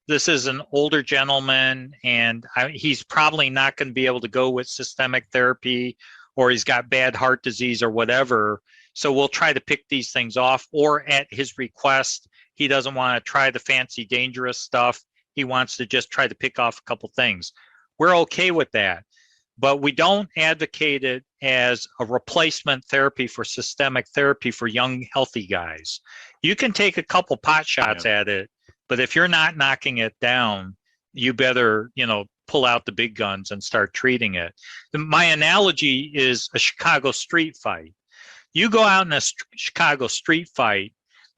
this is an older gentleman and he's probably not going to be able to go with systemic therapy, or he's got bad heart disease or whatever. So we'll try to pick these things off, or at his request, he doesn't want to try the fancy, dangerous stuff. He wants to just try to pick off a couple things. We're okay with that, but we don't advocate it as a replacement therapy for systemic therapy for young, healthy guys. You can take a couple pot shots at it, but if you're not knocking it down, you better, pull out the big guns and start treating it. My analogy is a Chicago street fight. You go out in a Chicago street fight,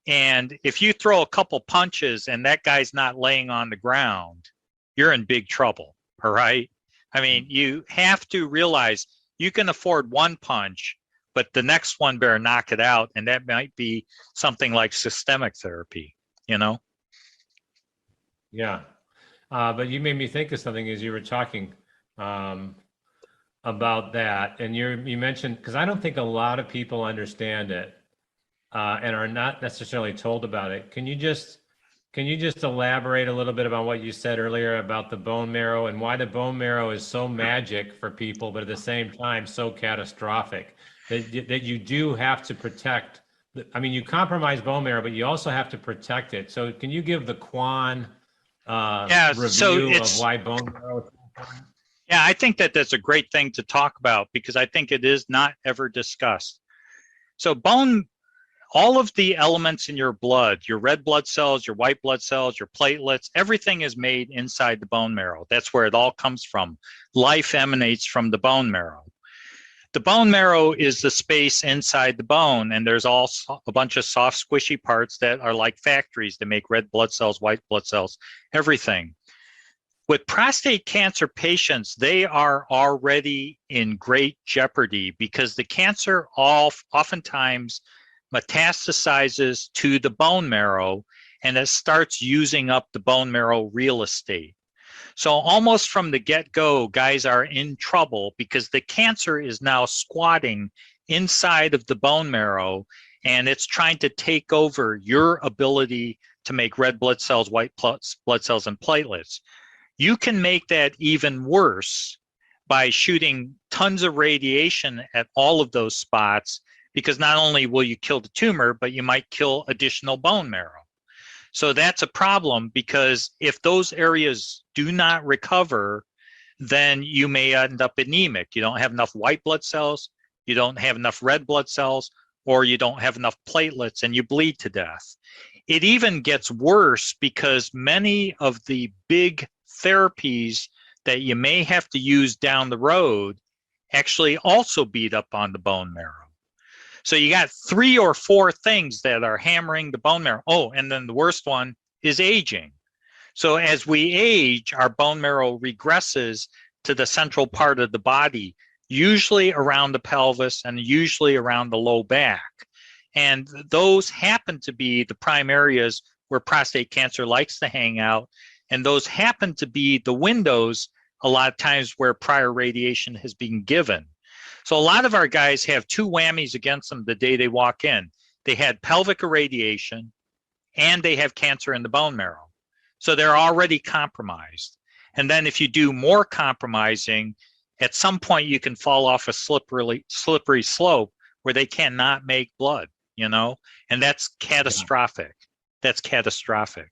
and if you throw a couple punches and that guy's not laying on the ground, you're in big trouble, all right? I mean, you have to realize you can afford one punch, but the next one better knock it out, and that might be something like systemic therapy, Yeah. But you made me think of something as you were talking about that. And you mentioned, because I don't think a lot of people understand it and are not necessarily told about it. Can you just elaborate a little bit about what you said earlier about the bone marrow and why the bone marrow is so magic for people, but at the same time so catastrophic that you do have to protect? I mean, you compromise bone marrow, but you also have to protect it. So can you give the Kwon review of why bone marrow is important? Yeah, I think that's a great thing to talk about, because I think it is not ever discussed. So all of the elements in your blood, your red blood cells, your white blood cells, your platelets, everything is made inside the bone marrow. That's where it all comes from. Life emanates from the bone marrow. The bone marrow is the space inside the bone, and there's also a bunch of soft, squishy parts that are like factories that make red blood cells, white blood cells, everything. With prostate cancer patients, they are already in great jeopardy because the cancer oftentimes metastasizes to the bone marrow, and it starts using up the bone marrow real estate. So almost from the get-go, guys are in trouble because the cancer is now squatting inside of the bone marrow, and it's trying to take over your ability to make red blood cells, white blood cells, and platelets. You can make that even worse by shooting tons of radiation at all of those spots, because not only will you kill the tumor, but you might kill additional bone marrow. So that's a problem, because if those areas do not recover, then you may end up anemic. You don't have enough white blood cells, you don't have enough red blood cells, or you don't have enough platelets, and you bleed to death. It even gets worse because many of the big therapies that you may have to use down the road actually also beat up on the bone marrow. So you got 3 or 4 things that are hammering the bone marrow. Oh, and then the worst one is aging. So as we age, our bone marrow regresses to the central part of the body, usually around the pelvis and usually around the low back. And those happen to be the prime areas where prostate cancer likes to hang out. And those happen to be the windows a lot of times where prior radiation has been given. So a lot of our guys have 2 whammies against them the day they walk in. They had pelvic irradiation and they have cancer in the bone marrow. So they're already compromised. And then if you do more compromising, at some point you can fall off a slippery slope where they cannot make blood, you know, and that's catastrophic. That's catastrophic.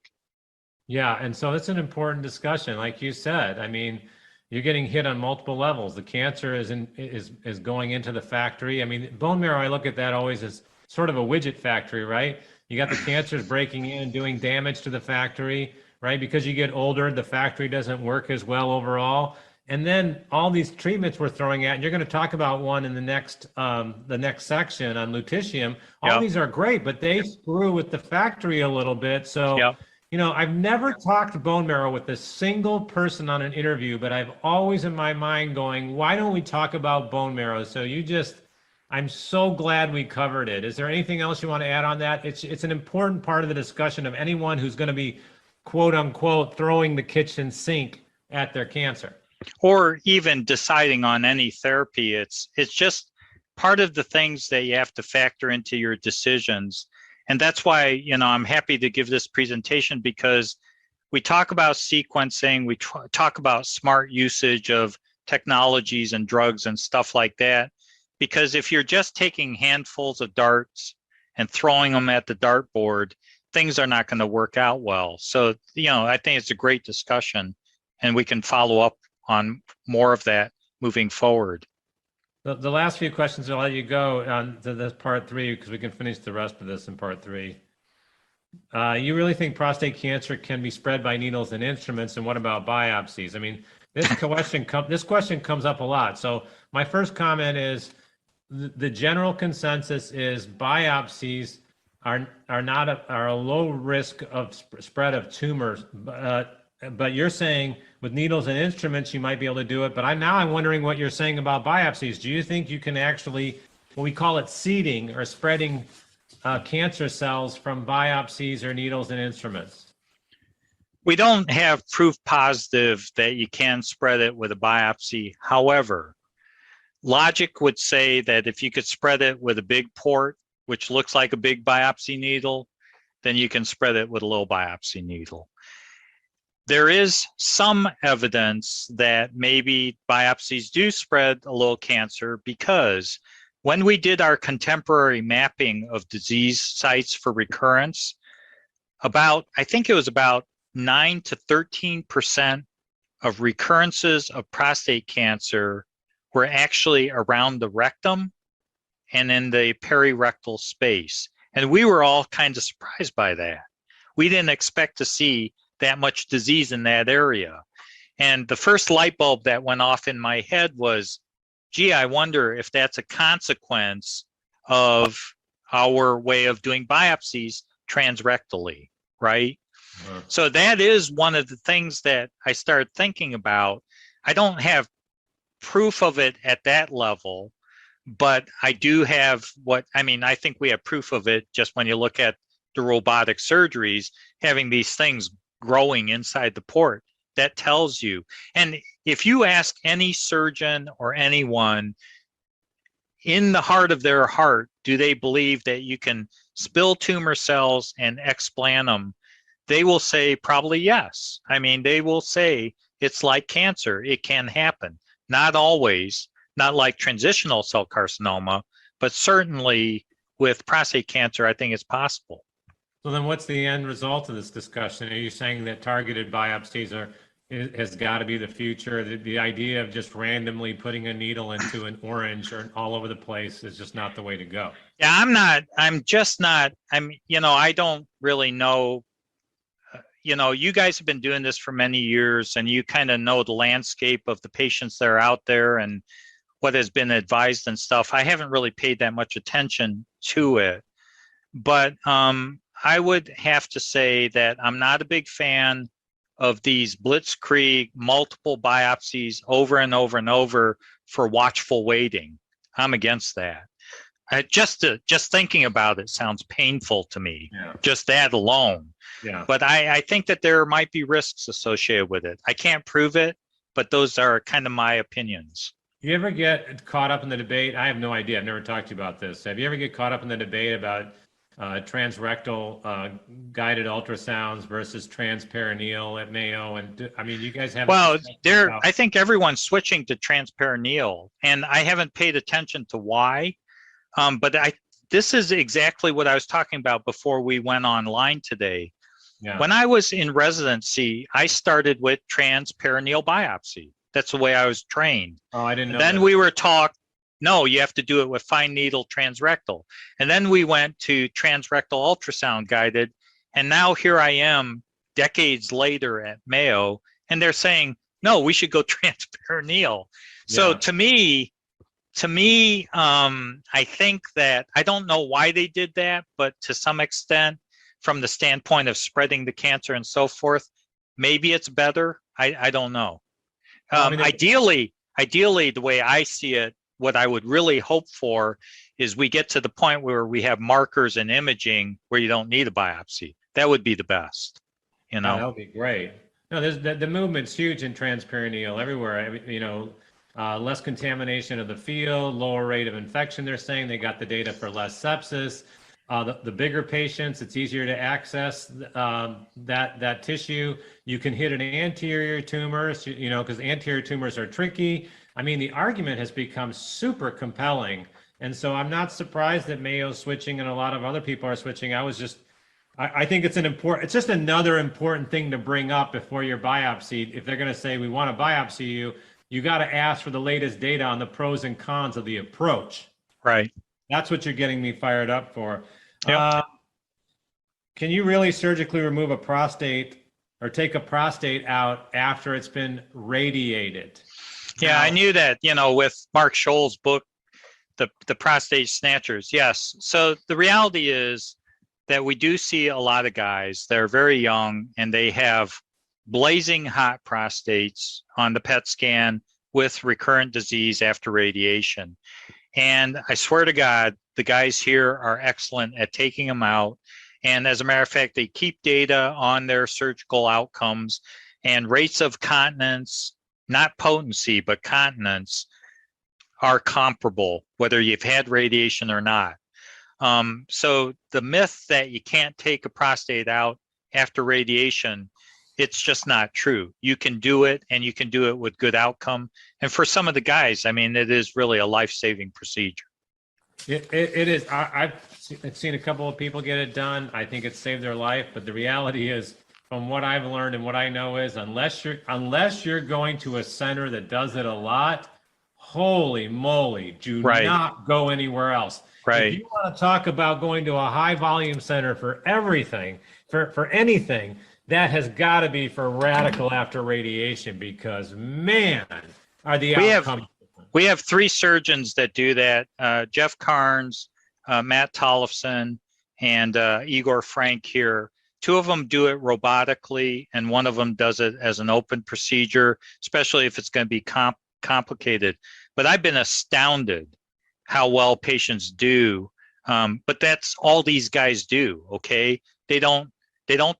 Yeah, and so it's an important discussion. Like you said, I mean, you're getting hit on multiple levels. The cancer is going into the factory. I mean, bone marrow, I look at that always as sort of a widget factory, right? You got the cancers breaking in and doing damage to the factory, right? Because you get older, the factory doesn't work as well overall. And then all these treatments we're throwing at, and you're going to talk about one in the next section on lutetium. All these are great, but they screw with the factory a little bit. So, you know, I've never talked bone marrow with a single person on an interview, but I've always in my mind going, why don't we talk about bone marrow? So I'm so glad we covered it. Is there anything else you want to add on that? It's an important part of the discussion of anyone who's going to be, quote unquote, throwing the kitchen sink at their cancer. Or even deciding on any therapy. It's just part of the things that you have to factor into your decisions. And that's why, you know, I'm happy to give this presentation, because we talk about sequencing, we talk about smart usage of technologies and drugs and stuff like that. Because if you're just taking handfuls of darts and throwing them at the dartboard, things are not going to work out well. So, you know, I think it's a great discussion, and we can follow up on more of that moving forward. The last few questions, I'll let you go on to this part 3, because we can finish the rest of this in part 3. You really think prostate cancer can be spread by needles and instruments? And what about biopsies? I mean, this question comes up a lot. So my first comment is the general consensus is biopsies are a low risk of spread of tumors. But you're saying with needles and instruments, you might be able to do it. But I'm wondering what you're saying about biopsies. Do you think you can actually, what we call it, seeding or spreading cancer cells from biopsies or needles and instruments? We don't have proof positive that you can spread it with a biopsy. However, logic would say that if you could spread it with a big port, which looks like a big biopsy needle, then you can spread it with a little biopsy needle. There is some evidence that maybe biopsies do spread a little cancer, because when we did our contemporary mapping of disease sites for recurrence, I think it was about 9 to 13% of recurrences of prostate cancer were actually around the rectum and in the perirectal space. And we were all kind of surprised by that. We didn't expect to see that much disease in that area. And the first light bulb that went off in my head was, gee, I wonder if that's a consequence of our way of doing biopsies transrectally, right? So that is one of the things that I started thinking about. I don't have proof of it at that level, But I do have I think we have proof of it just when you look at the robotic surgeries, having these things growing inside the port. That tells you. And if you ask any surgeon or anyone, in the heart of their heart, do they believe that you can spill tumor cells and explant them? They will say probably yes. I mean, they will say it's like cancer. It can happen. Not always, not like transitional cell carcinoma, but certainly with prostate cancer, I think it's possible. So then what's the end result of this discussion? Are you saying that targeted biopsies has got to be the future? The idea of just randomly putting a needle into an orange or all over the place is just not the way to go. Yeah, I don't really know. You guys have been doing this for many years, and you kind of know the landscape of the patients that are out there and what has been advised and stuff. I haven't really paid that much attention to it, but I would have to say that I'm not a big fan of these blitzkrieg multiple biopsies over and over and over for watchful waiting. I'm against that. Just thinking about it sounds painful to me. Yeah. Just that alone. Yeah. But I think that there might be risks associated with it. I can't prove it, but those are kind of my opinions. You ever get caught up in the debate? I have no idea. I've never talked to you about this. Have you ever get caught up in the debate about transrectal guided ultrasounds versus transperineal at Mayo? And I mean, you guys have. Well, I think everyone's switching to transperineal, and I haven't paid attention to why. But this is exactly what I was talking about before we went online today. Yeah. When I was in residency, I started with transperineal biopsy. That's the way I was trained. Oh, I didn't know. Then we were taught, no, you have to do it with fine needle transrectal. And then we went to transrectal ultrasound guided. And now here I am decades later at Mayo, and they're saying, no, we should go transperineal. Yeah. So to me, I think that, I don't know why they did that, but to some extent, from the standpoint of spreading the cancer and so forth, maybe it's better. I don't know. Ideally, the way I see it, what I would really hope for is we get to the point where we have markers and imaging where you don't need a biopsy. That would be the best. Yeah, that would be great. No, there's the movement's huge in transperineal everywhere. Less contamination of the field, lower rate of infection. They're saying they got the data for less sepsis. The bigger patients, it's easier to access that tissue. You can hit an anterior tumor, because anterior tumors are tricky. I mean, the argument has become super compelling. And so I'm not surprised that Mayo's switching and a lot of other people are switching. I think it's just another important thing to bring up before you're biopsied. If they're going to say, we want to biopsy you, you got to ask for the latest data on the pros and cons of the approach. Right. That's what you're getting me fired up for. Yep. Can you really surgically remove a prostate or take a prostate out after it's been radiated? Yeah, I knew that, with Mark Scholl's book, the prostate snatchers. Yes. So the reality is that we do see a lot of guys that are very young and they have blazing hot prostates on the PET scan with recurrent disease after radiation. And I swear to God, the guys here are excellent at taking them out. And as a matter of fact, they keep data on their surgical outcomes and rates of continence, not potency, but continence are comparable, whether you've had radiation or not. So the myth that you can't take a prostate out after radiation, it's just not true. You can do it, and you can do it with good outcome. And for some of the guys, it is really a life-saving procedure. It is. I've seen a couple of people get it done. I think it saved their life. But the reality is, from what I've learned and what I know is, unless you're going to a center that does it a lot, holy moly, do not go anywhere else. Right. If you want to talk about going to a high volume center for everything, for anything, that has got to be for radical after radiation, because man, are the outcomes. We have 3 surgeons that do that: Jeff Carnes, Matt Tollefson, and Igor Frank here. 2 of them do it robotically, and 1 of them does it as an open procedure, especially if it's going to be complicated. But I've been astounded how well patients do. But that's all these guys do. Okay. They don't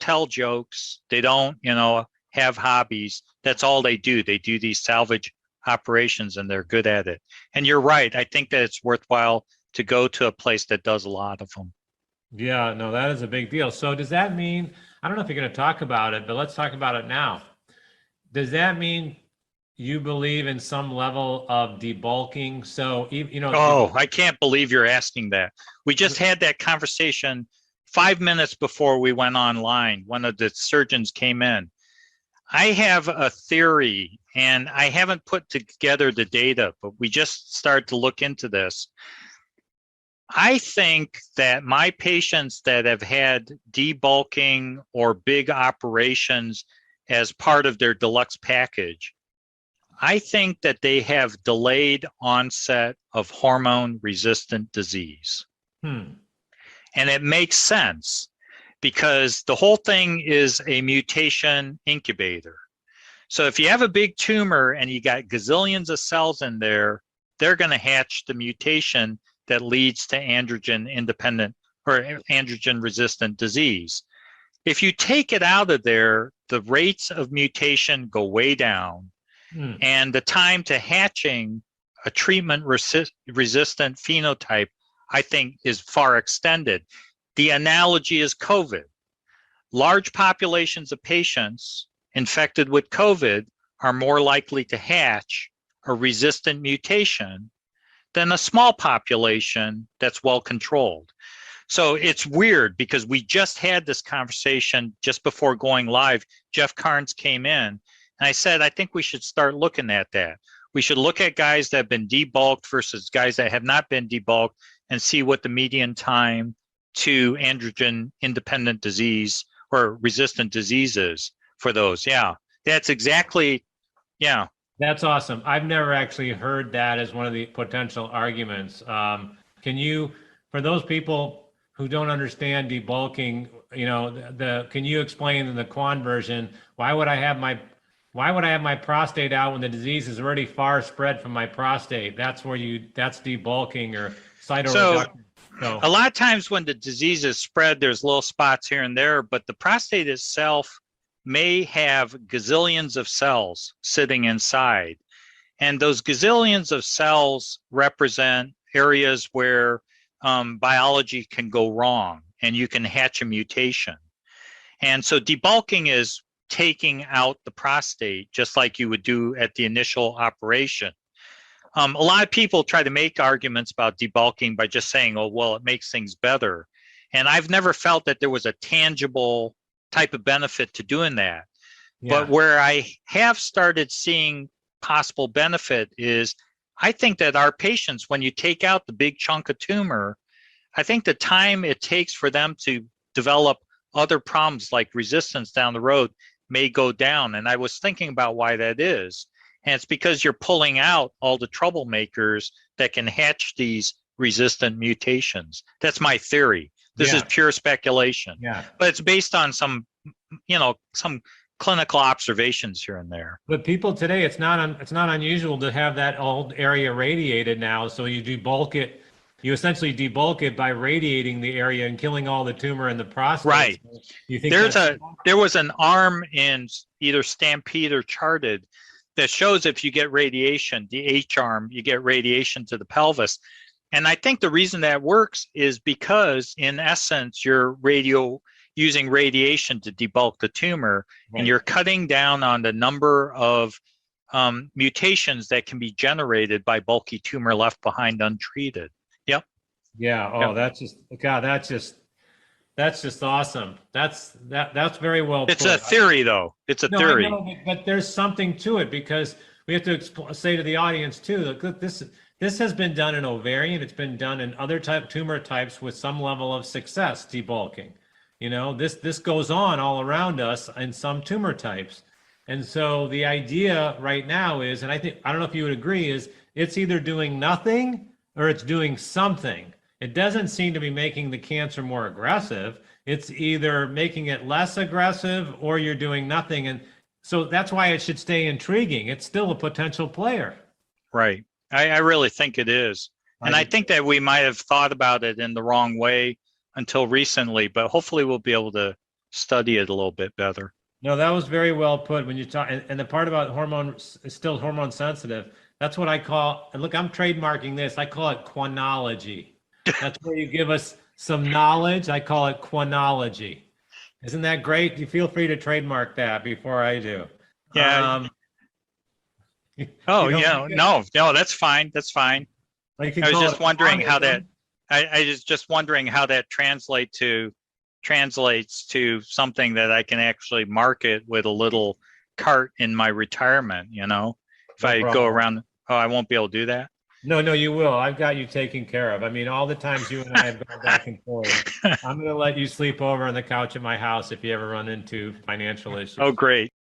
tell jokes. They don't, have hobbies. That's all they do. They do these salvage operations and they're good at it. And you're right. I think that it's worthwhile to go to a place that does a lot of them. Yeah, no, that is a big deal. So does that mean, I don't know if you're going to talk about it, but let's talk about it now. Does that mean you believe in some level of debulking? So, Oh, I can't believe you're asking that. We just had that conversation 5 minutes before we went online. One of the surgeons came in. I have a theory, and I haven't put together the data, but we just started to look into this. I think that my patients that have had debulking or big operations as part of their deluxe package, I think that they have delayed onset of hormone-resistant disease. And it makes sense because the whole thing is a mutation incubator. So if you have a big tumor and you got gazillions of cells in there, they're going to hatch the mutation that leads to androgen-independent or androgen-resistant disease. If you take it out of there, the rates of mutation go way down, and the time to hatching a treatment-resistant phenotype, I think, is far extended. The analogy is COVID. Large populations of patients infected with COVID are more likely to hatch a resistant mutation than a small population that's well controlled. So it's weird because we just had this conversation just before going live. Jeff Carnes came in and I said, I think we should start looking at that. We should look at guys that have been debulked versus guys that have not been debulked and see what the median time to androgen independent disease or resistant disease is for those. Yeah, that's exactly, yeah. That's awesome. I've never actually heard that as one of the potential arguments. Can you, for those people who don't understand debulking, can you explain in the Kwon version, why would I have my prostate out when the disease is already far spread from my prostate? That's debulking or cytoreduction. So a lot of times when the disease is spread, there's little spots here and there, but the prostate itself may have gazillions of cells sitting inside. And those gazillions of cells represent areas where biology can go wrong and you can hatch a mutation. And so debulking is taking out the prostate just like you would do at the initial operation. A lot of people try to make arguments about debulking by just saying, oh, well, it makes things better. And I've never felt that there was a tangible type of benefit to doing that. Yeah. But where I have started seeing possible benefit is I think that our patients, when you take out the big chunk of tumor, I think the time it takes for them to develop other problems like resistance down the road may go down. And I was thinking about why that is. And it's because you're pulling out all the troublemakers that can hatch these resistant mutations. That's my theory. This is pure speculation. Yeah. But it's based on some clinical observations here and there. But people today, it's not unusual to have that old area radiated now. So you debulk it. You essentially debulk it by radiating the area and killing all the tumor in the prostate. Right. So you think there was an arm in either Stampede or Charted that shows if you get radiation, the H arm, you get radiation to the pelvis. And I think the reason that works is because, in essence, you're using radiation to debulk the tumor, right, and you're cutting down on the number of mutations that can be generated by bulky tumor left behind untreated. Yep. Yeah. Oh, yep. That's just awesome. That's very well put. It's a theory, though. It's a theory. I know, but there's something to it because we have to say to the audience too, look, this has been done in ovarian. It's been done in other tumor types with some level of success, debulking. This goes on all around us in some tumor types. And so the idea right now is, and I don't know if you would agree, is it's either doing nothing or it's doing something. It doesn't seem to be making the cancer more aggressive. It's either making it less aggressive or you're doing nothing. And so that's why it should stay intriguing. It's still a potential player. Right. I really think it is. And I think that we might have thought about it in the wrong way until recently, but hopefully we'll be able to study it a little bit better. No, that was very well put when you talk. And the part about hormone is still hormone sensitive. That's what I call, and look, I'm trademarking this. I call it quonology. That's where you give us some knowledge. I call it quonology. Isn't that great? You feel free to trademark that before I do. Yeah. Oh, yeah. No, that's fine. That's fine. I was just wondering how that, I was just wondering how that translates to something that I can actually market with a little cart in my retirement, you know? If I go around, I won't be able to do that. No, you will. I've got you taken care of. I mean, all the times you and I have gone back and forth, I'm going to let you sleep over on the couch at my house if you ever run into financial issues. Oh, great.